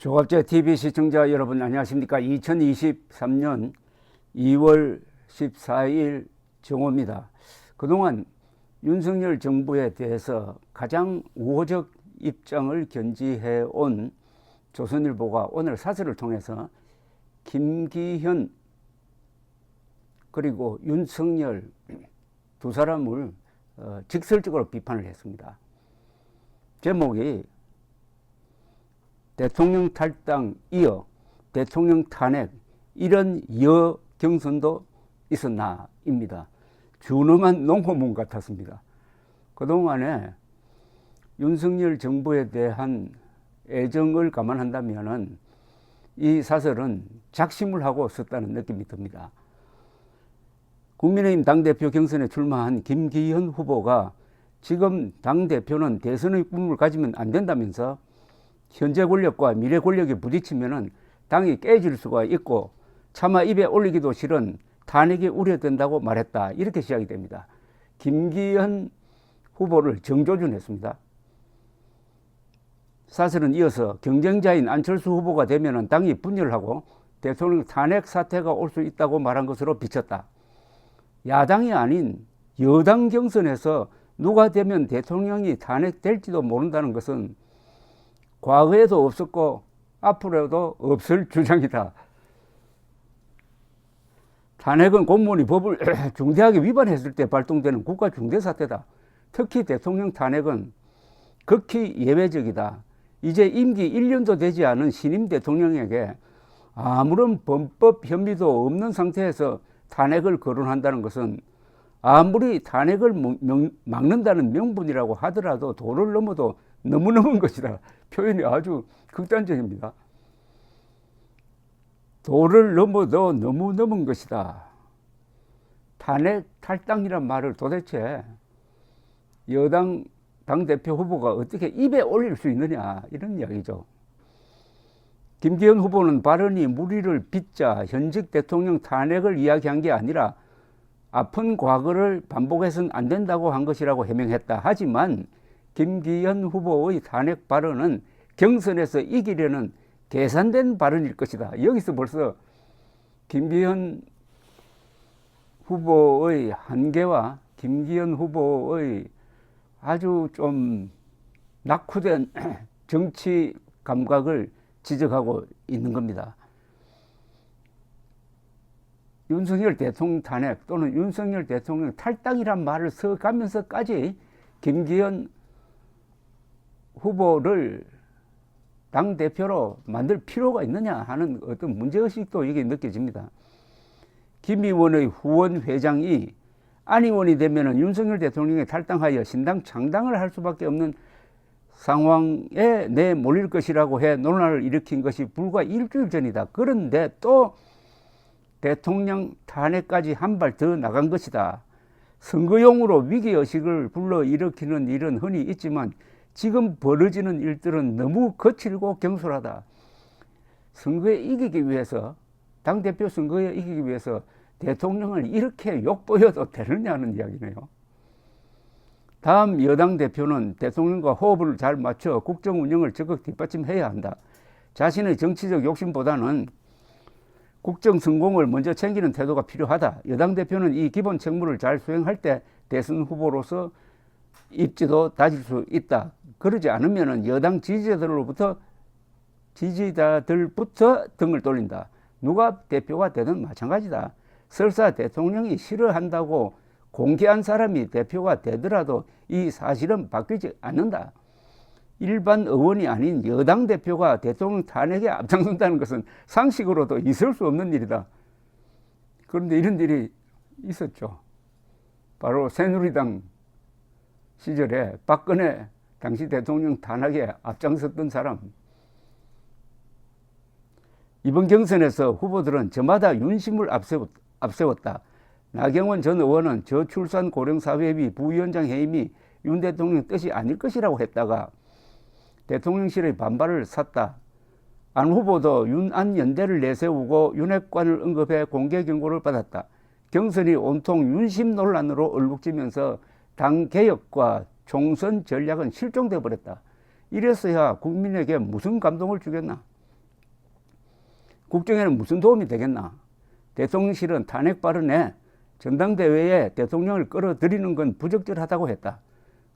조갑제 TV 시청자 여러분 안녕하십니까. 2023년 2월 14일 정오입니다. 그동안 윤석열 정부에 대해서 가장 우호적 입장을 견지해온 조선일보가 오늘 사설을 통해서 김기현 그리고 윤석열 두 사람을 직설적으로 비판을 했습니다. 제목이 대통령 탈당 이어 대통령 탄핵 이런 여경선도 있었나 입니다. 준엄한 농고문 같았습니다. 그동안에 윤석열 정부에 대한 애정을 감안한다면 이 사설은 작심을 하고 썼다는 느낌이 듭니다. 국민의힘 당대표 경선에 출마한 김기현 후보가 지금 당대표는 대선의 꿈을 가지면 안 된다면서 현재 권력과 미래 권력이 부딪히면 당이 깨질 수가 있고 차마 입에 올리기도 싫은 탄핵이 우려된다고 말했다. 이렇게 시작이 됩니다. 김기현 후보를 정조준했습니다. 사설은 이어서 경쟁자인 안철수 후보가 되면 당이 분열하고 대통령 탄핵 사태가 올 수 있다고 말한 것으로 비쳤다. 야당이 아닌 여당 경선에서 누가 되면 대통령이 탄핵될지도 모른다는 것은 과거에도 없었고 앞으로도 없을 주장이다. 탄핵은 공무원이 법을 중대하게 위반했을 때 발동되는 국가 중대사태다. 특히 대통령 탄핵은 극히 예외적이다. 이제 임기 1년도 되지 않은 신임 대통령에게 아무런 범법 혐의도 없는 상태에서 탄핵을 거론한다는 것은 아무리 탄핵을 막는다는 명분이라고 하더라도 도를 넘어도 너무 넘은 것이다. 표현이 아주 극단적입니다. 도를 넘어도 너무 넘은 것이다. 탄핵 탈당이란 말을 도대체 여당 당대표 후보가 어떻게 입에 올릴 수 있느냐 이런 이야기죠. 김기현 후보는 발언이 무리를 빚자 현직 대통령 탄핵을 이야기한 게 아니라 아픈 과거를 반복해서는 안 된다고 한 것이라고 해명했다. 하지만 김기현 후보의 탄핵 발언은 경선에서 이기려는 계산된 발언일 것이다. 여기서 벌써 김기현 후보의 한계와 김기현 후보의 아주 좀 낙후된 정치 감각을 지적하고 있는 겁니다. 윤석열 대통령 탄핵 또는 윤석열 대통령 탈당이란 말을 써가면서까지 김기현 후보를 당대표로 만들 필요가 있느냐 하는 어떤 문제의식도 이게 느껴집니다. 김 의원의 후원 회장이 안 의원이 되면 윤석열 대통령이 탈당하여 신당 창당을 할 수밖에 없는 상황에 내몰릴 것이라고 해 논란을 일으킨 것이 불과 일주일 전이다. 그런데 또 대통령 탄핵까지 한 발 더 나간 것이다. 선거용으로 위기의식을 불러일으키는 일은 흔히 있지만 지금 벌어지는 일들은 너무 거칠고 경솔하다. 선거에 이기기 위해서, 당대표 선거에 이기기 위해서 대통령을 이렇게 욕보여도 되느냐는 이야기네요. 다음 여당 대표는 대통령과 호흡을 잘 맞춰 국정 운영을 적극 뒷받침해야 한다. 자신의 정치적 욕심보다는 국정 성공을 먼저 챙기는 태도가 필요하다. 여당 대표는 이 기본 책무를 잘 수행할 때 대선 후보로서 입지도 다질 수 있다. 그러지 않으면 여당 지지자들부터 등을 돌린다. 누가 대표가 되든 마찬가지다. 설사 대통령이 싫어한다고 공개한 사람이 대표가 되더라도 이 사실은 바뀌지 않는다. 일반 의원이 아닌 여당 대표가 대통령 탄핵에 앞장선다는 것은 상식으로도 있을 수 없는 일이다. 그런데 이런 일이 있었죠. 바로 새누리당 시절에 박근혜 당시 대통령 탄핵에 앞장섰던 사람. 이번 경선에서 후보들은 저마다 윤심을 앞세웠다. 나경원 전 의원은 저출산 고령사회비 부위원장 해임이 윤 대통령 뜻이 아닐 것이라고 했다가 대통령실의 반발을 샀다. 안 후보도 윤안 연대를 내세우고 윤핵관을 언급해 공개 경고를 받았다. 경선이 온통 윤심 논란으로 얼룩지면서 당 개혁과 총선 전략은 실종돼 버렸다. 이래서야 국민에게 무슨 감동을 주겠나? 국정에는 무슨 도움이 되겠나? 대통령실은 탄핵 발언에 전당대회에 대통령을 끌어들이는 건 부적절하다고 했다.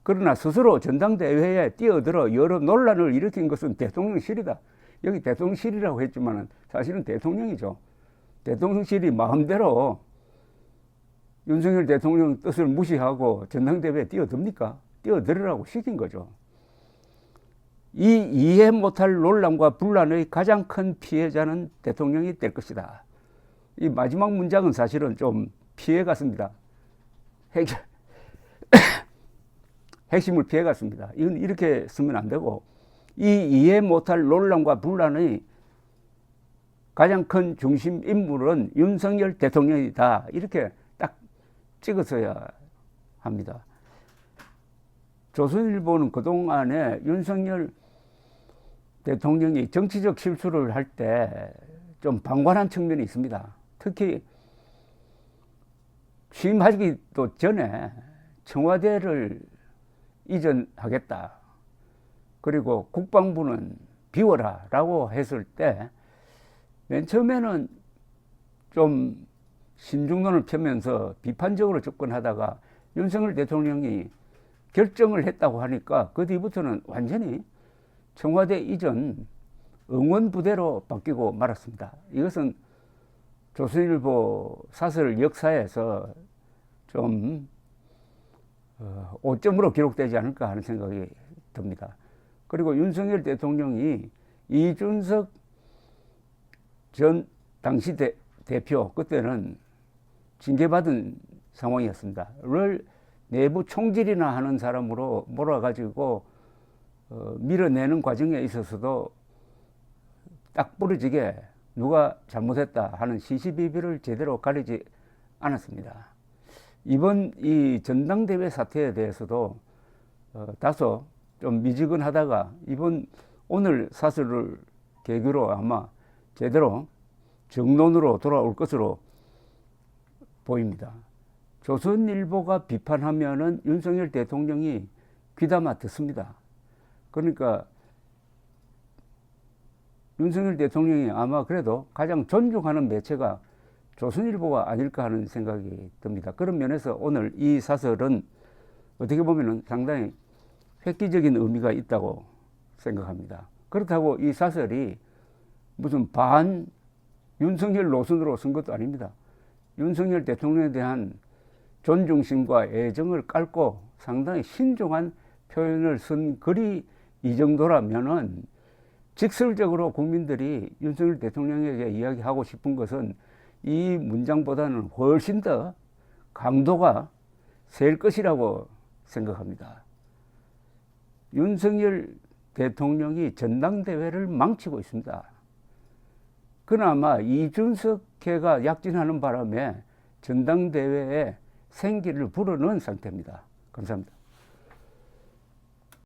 그러나 스스로 전당대회에 뛰어들어 여러 논란을 일으킨 것은 대통령실이다. 여기 대통령실이라고 했지만 사실은 대통령이죠. 대통령실이 마음대로 윤석열 대통령 뜻을 무시하고 전당대회에 뛰어듭니까? 뛰어들으라고 시킨 거죠. 이 이해 못할 논란과 분란의 가장 큰 피해자는 대통령이 될 것이다. 이 마지막 문장은 사실은 좀 피해 갔습니다. 핵심을 피해 갔습니다. 이건 이렇게 쓰면 안 되고, 이 이해 못할 논란과 분란의 가장 큰 중심 인물은 윤석열 대통령이다. 이렇게 딱 찍어서야 합니다. 조선일보는 그동안에 윤석열 대통령이 정치적 실수를 할 때 좀 방관한 측면이 있습니다. 특히 취임하기도 전에 청와대를 이전하겠다. 그리고 국방부는 비워라 라고 했을 때 맨 처음에는 좀 신중론을 펴면서 비판적으로 접근하다가 윤석열 대통령이 결정을 했다고 하니까 그 뒤부터는 완전히 청와대 이전 응원부대로 바뀌고 말았습니다. 이것은 조선일보 사설 역사에서 좀 오점으로 기록되지 않을까 하는 생각이 듭니다. 그리고 윤석열 대통령이 이준석 전 당시 대표, 그때는 징계받은 상황이었습니다. 를 내부 총질이나 하는 사람으로 몰아가지고 밀어내는 과정에 있어서도 딱 부러지게 누가 잘못했다 하는 시시비비를 제대로 가리지 않았습니다. 이번 이 전당대회 사태에 대해서도 다소 좀 미지근하다가 오늘 사설을 계기로 아마 제대로 정론으로 돌아올 것으로 보입니다. 조선일보가 비판하면은 윤석열 대통령이 귀담아 듣습니다. 그러니까 윤석열 대통령이 아마 그래도 가장 존중하는 매체가 조선일보가 아닐까 하는 생각이 듭니다. 그런 면에서 오늘 이 사설은 어떻게 보면은 상당히 획기적인 의미가 있다고 생각합니다. 그렇다고 이 사설이 무슨 반 윤석열 노선으로 쓴 것도 아닙니다. 윤석열 대통령에 대한 존중심과 애정을 깔고 상당히 신중한 표현을 쓴 글이 이 정도라면은 직설적으로 국민들이 윤석열 대통령에게 이야기하고 싶은 것은 이 문장보다는 훨씬 더 강도가 셀 것이라고 생각합니다. 윤석열 대통령이 전당대회를 망치고 있습니다. 그나마 이준석회가 약진하는 바람에 전당대회에 생기를 불어넣은 상태입니다. 감사합니다.